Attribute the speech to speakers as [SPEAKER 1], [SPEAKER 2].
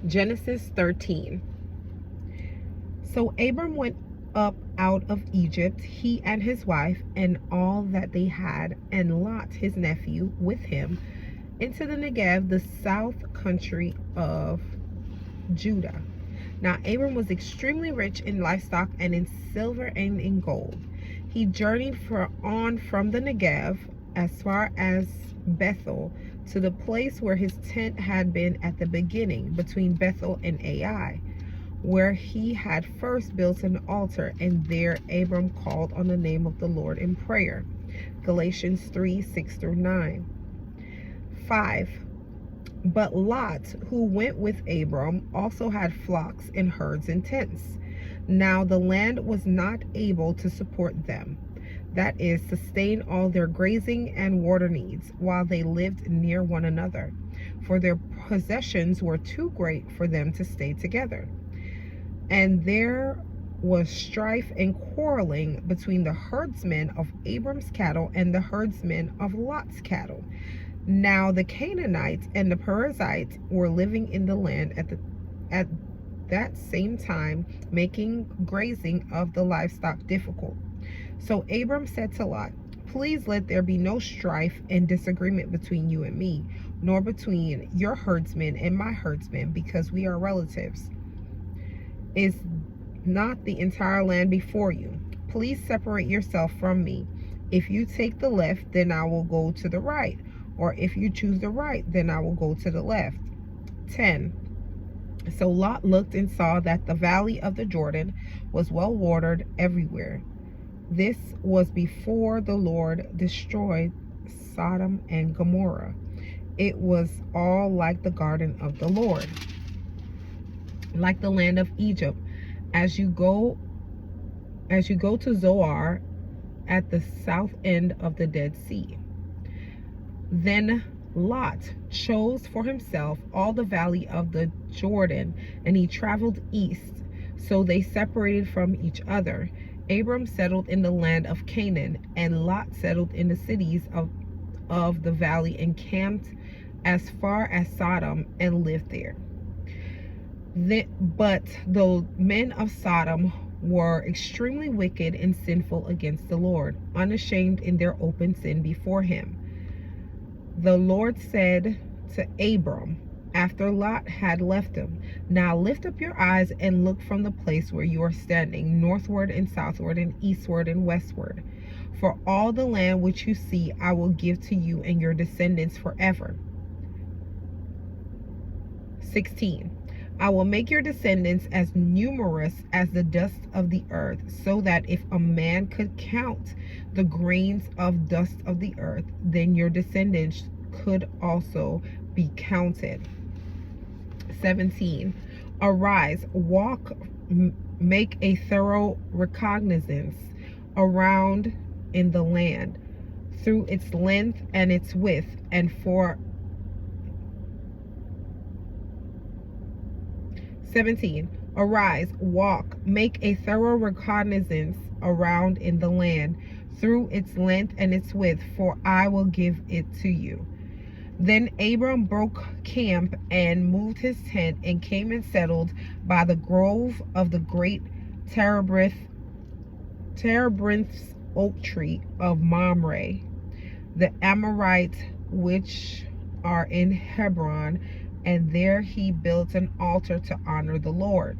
[SPEAKER 1] Genesis 13. So Abram went up out of Egypt, he and his wife, and all that they had, and Lot his nephew with him, into the Negev, the south country of Judah. Now Abram was extremely rich in livestock and in silver and in gold. He journeyed on from the Negev as far as Bethel, to the place where his tent had been at the beginning, between Bethel and Ai, where he had first built an altar, and there Abram called on the name of the Lord in prayer. Galatians 3:6-9. 5. But Lot, who went with Abram, also had flocks and herds and tents. Now the land was not able to support them, that is, sustain all their grazing and water needs, while they lived near one another, for their possessions were too great for them to stay together. And there was strife and quarreling between the herdsmen of Abram's cattle and the herdsmen of Lot's cattle. Now the Canaanites and the Perizzites were living in the land at that same time, making grazing of the livestock difficult. So Abram said to Lot, "Please let there be no strife and disagreement between you and me, nor between your herdsmen and my herdsmen, because we are relatives. Is not the entire land before you? Please separate yourself from me. If you take the left, then I will go to the right, or if you choose the right, then I will go to the left." 10. So Lot looked and saw that the valley of the Jordan was well watered everywhere. This was before the Lord destroyed Sodom and Gomorrah. It was all like the garden of the Lord, like the land of Egypt, as you go to Zoar, at the south end of the Dead Sea. Then Lot chose for himself all the valley of the Jordan, and he traveled east. So they separated from each other. Abram settled in the land of Canaan, and Lot settled in the cities of the valley, and camped as far as Sodom, and lived there. But the men of Sodom were extremely wicked and sinful against the Lord, unashamed in their open sin before him. The Lord said to Abram, after Lot had left him, "Now lift up your eyes and look from the place where you are standing, northward and southward and eastward and westward. For all the land which you see I will give to you and your descendants forever." 16. I will make your descendants as numerous as the dust of the earth, so that if a man could count the grains of dust of the earth, then your descendants could also be counted. 17. Arise, walk, make a thorough reconnaissance around in the land, through its length and its width, and for 17. Arise, walk, make a thorough reconnaissance around in the land, through its length and its width, for I will give it to you. Then Abram broke camp and moved his tent, and came and settled by the grove of the great Terebinth's oak tree of Mamre, the Amorites, which are in Hebron, and there he built an altar to honor the Lord.